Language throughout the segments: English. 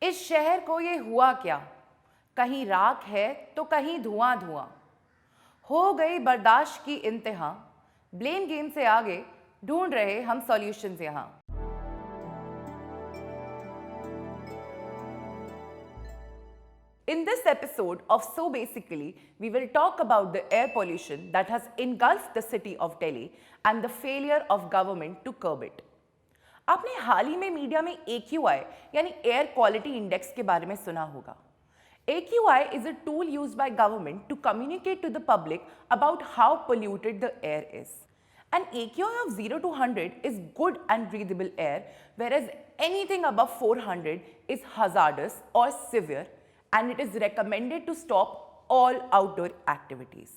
इस शहर को ये हुआ क्या, कहीं राख है तो कहीं धुआं धुआं, हो गई बर्दाश्त की इंतहा, ब्लेम गेम से आगे ढूंढ रहे हम सॉल्यूशंस यहाँ। In this episode of So Basically, we will talk about the air pollution that has engulfed the city of Delhi and the failure of government to curb it. आपने हाल ही में media में AQI यानी air quality index के बारे में सुना होगा। AQI is a tool used by government to communicate to the public about how polluted the air is. An AQI of 0 to 100 is good and breathable air, whereas anything above 400 is hazardous or severe, and it is recommended to stop all outdoor activities.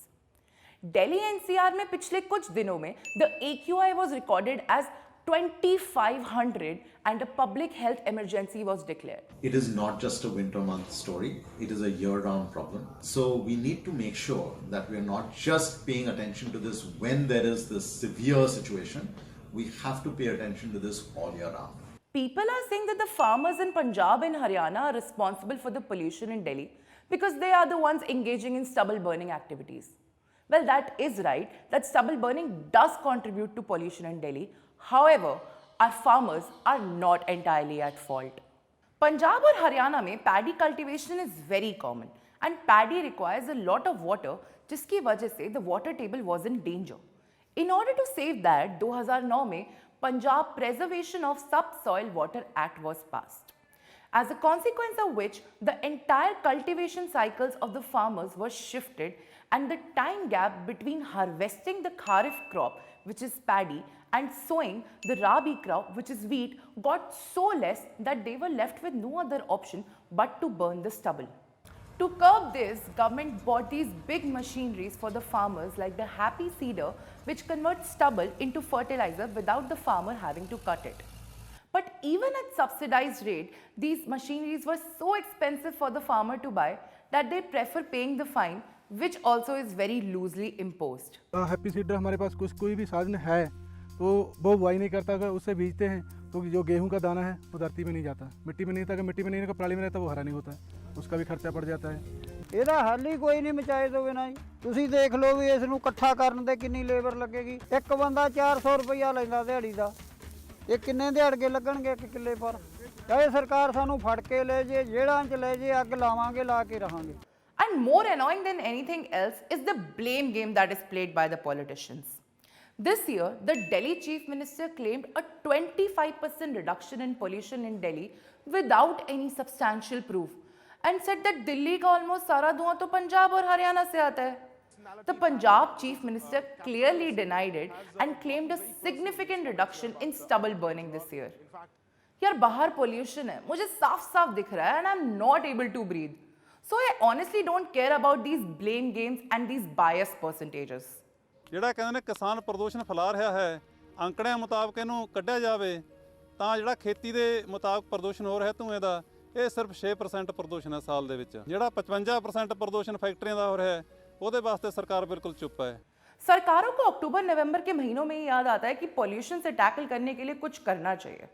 Delhi NCR में पिछले कुछ दिनों में the AQI was recorded as 2500 and a public health emergency was declared. It is not just a winter month story, it is a year-round problem. So we need to make sure that we are not just paying attention to this when there is this severe situation, we have to pay attention to this all year round. People are saying that the farmers in Punjab and Haryana are responsible for the pollution in Delhi because they are the ones engaging in stubble burning activities. Well, that is right, that stubble burning does contribute to pollution in Delhi. However, our farmers are not entirely at fault. Punjab और हरियाणा में paddy cultivation is very common and paddy requires a lot of water, जिसकी वजह से the water table was in danger. In order to save that, 2009 में Punjab Preservation of Subsoil Water Act was passed, as a consequence of which the entire cultivation cycles of the farmers were shifted and the time gap between harvesting the kharif crop, which is paddy, and sowing the rabi crop, which is wheat, got so less that they were left with no other option but to burn the stubble. To curb this, government bought these big machineries for the farmers like the Happy Seeder, which converts stubble into fertilizer without the farmer having to cut it. But even at subsidized rate, these machineries were so expensive for the farmer to buy that they prefer paying the fine, which also is very loosely imposed. Happy seeder हमारे पास कोई भी साधन है तो वो बुआई नहीं करता, अगर उससे बीजते हैं तो जो गेहूं का दाना है वो धरती में नहीं जाता, मिट्टी में नहीं था, अगर मिट्टी में नहीं रहता पराली में रहता वो हरा नहीं होता, उसका भी खर्चा पड़ जाता है। ਇਹਦਾ ਹੱਲ ਹੀ ਕੋਈ ਨਹੀਂ ਮਚਾਏ ਤੋਂ ਬਿਨਾਂ ਜੀ। ਤੁਸੀਂ ਦੇਖ ਲਓ ਵੀ ਇਸ ਨੂੰ ਇਕੱਠਾ ਕਰਨ ਤੇ ਕਿੰਨੀ ਲੇਬਰ ਲੱਗੇਗੀ। ਇੱਕ ਬੰਦਾ 400 ਰੁਪਈਆ ਲੈਂਦਾ ਦਿਹਾੜੀ ਦਾ, ਇਹ ਕਿੰਨੇ ਦਿਹਾੜਗੇ ਲੱਗਣਗੇ ਇੱਕ ਕਿੱਲੇ ਪਰ। ਚਾਹੇ ਸਰਕਾਰ ਸਾਨੂੰ ਫੜ ਕੇ ਲੈ ਜੇ, ਜੇਲ੍ਹਾਂ 'ਚ ਲੈ ਜੇ, ਅੱਗ ਲਾਵਾਂਗੇ, ਲਾ ਕੇ ਰਹਾਂਗੇ। And more annoying than anything else is the blame game that is played by the politicians. This year, the Delhi Chief Minister claimed a 25% reduction in pollution in Delhi without any substantial proof and said that Delhi का almost सारा धुआं तो पंजाब और हरियाणा से आता है. The Punjab Chief Minister clearly denied it and claimed a significant reduction in stubble burning this year. यार बाहर pollution है, मुझे साफ-साफ दिख रहा है and I'm not able to breathe. So I honestly don't care about these blame games and these bias percentages. ਜਿਹੜਾ ਕਹਿੰਦੇ ਨੇ ਕਿਸਾਨ ਪ੍ਰਦੂਸ਼ਣ ਫੈਲਾ ਰਿਹਾ ਹੈ, ਅੰਕੜਿਆਂ ਮੁਤਾਬਕ ਇਹਨੂੰ ਕੱਢਿਆ ਜਾਵੇ ਤਾਂ ਜਿਹੜਾ ਖੇਤੀ ਦੇ ਮੁਤਾਬਕ ਪ੍ਰਦੂਸ਼ਣ ਹੋ ਰਿਹਾ ਧੂਏ ਦਾ ਇਹ ਸਿਰਫ 6% ਪ੍ਰਦੂਸ਼ਣ ਹੈ ਸਾਲ ਦੇ ਵਿੱਚ। ਜਿਹੜਾ 55% ਪ੍ਰਦੂਸ਼ਣ ਫੈਕਟਰੀਆਂ ਦਾ ਹੋ ਰਿਹਾ ਹੈ ਉਹਦੇ ਵਾਸਤੇ ਸਰਕਾਰ ਬਿਲਕੁਲ ਚੁੱਪ है। सरकारों को अक्टूबर नवंबर के महीनों में याद आता है कि पॉल्यूशन से टैकल करने के लिए कुछ करना चाहिए,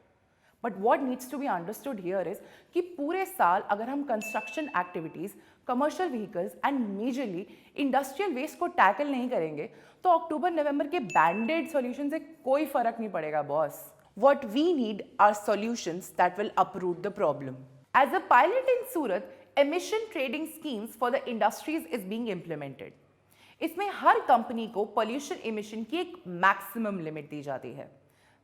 but what needs to be understood here is कि पूरे साल अगर हम construction activities, commercial vehicles and majorly industrial waste को टैकल नहीं करेंगे तो अक्टूबर नवंबर के बैंडेड सॉल्यूशन से कोई फर्क नहीं पड़ेगा boss. What we need are solutions that will uproot the problem. As a pilot in Surat, emission trading schemes for the industries is being implemented. इसमें हर कंपनी को pollution emission की एक maximum limit दी जाती है.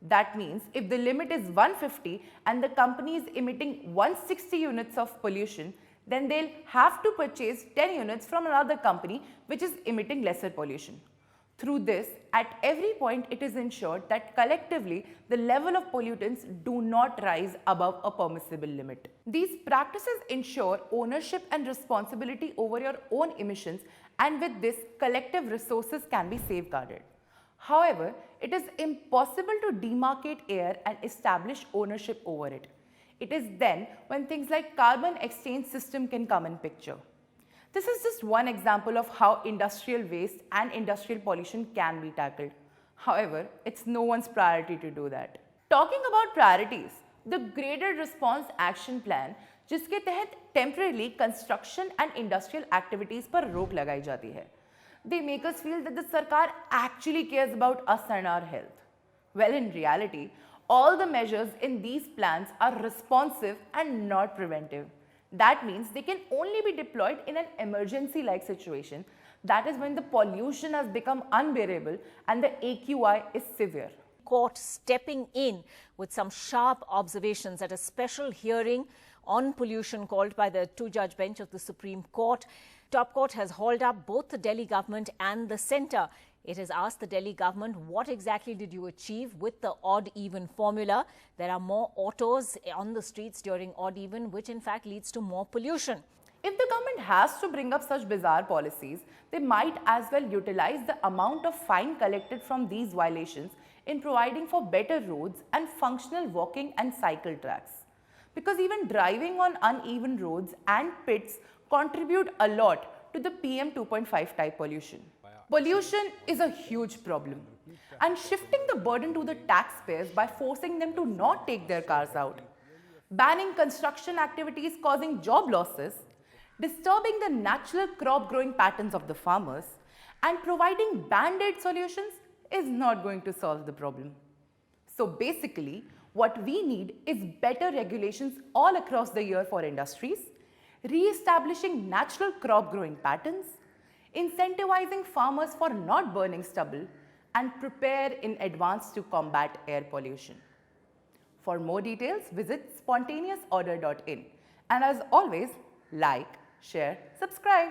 That means if the limit is 150 and the company is emitting 160 units of pollution, then they'll have to purchase 10 units from another company which is emitting lesser pollution. Through this, at every point it is ensured that collectively the level of pollutants do not rise above a permissible limit. These practices ensure ownership and responsibility over your own emissions, and with this, collective resources can be safeguarded. However, it is impossible to demarcate air and establish ownership over it. It is then when things like carbon exchange system can come in picture. This is just one example of how industrial waste and industrial pollution can be tackled. However, it's no one's priority to do that. Talking about priorities, the Graded Response Action Plan जिसके तहत temporarily construction and industrial activities पर रोक लगाई जाती है. They make us feel that the Sarkar actually cares about us and our health. Well, in reality, all the measures in these plans are responsive and not preventive. That means they can only be deployed in an emergency-like situation. That is when the pollution has become unbearable and the AQI is severe. Court stepping in with some sharp observations at a special hearing on pollution called by the two-judge bench of the Supreme Court. Top Court has hauled up both the Delhi government and the centre. It has asked the Delhi government, what exactly did you achieve with the odd-even formula? There are more autos on the streets during odd-even, which in fact leads to more pollution. If the government has to bring up such bizarre policies, they might as well utilize the amount of fine collected from these violations in providing for better roads and functional walking and cycle tracks. Because even driving on uneven roads and pits contribute a lot to the PM 2.5 type pollution. Pollution is a huge problem, and shifting the burden to the taxpayers by forcing them to not take their cars out, banning construction activities causing job losses, disturbing the natural crop growing patterns of the farmers, and providing band-aid solutions is not going to solve the problem. So basically, what we need is better regulations all across the year for industries, re-establishing natural crop growing patterns, incentivizing farmers for not burning stubble, and prepare in advance to combat air pollution. For more details, visit spontaneousorder.in. And as always, like, share, subscribe.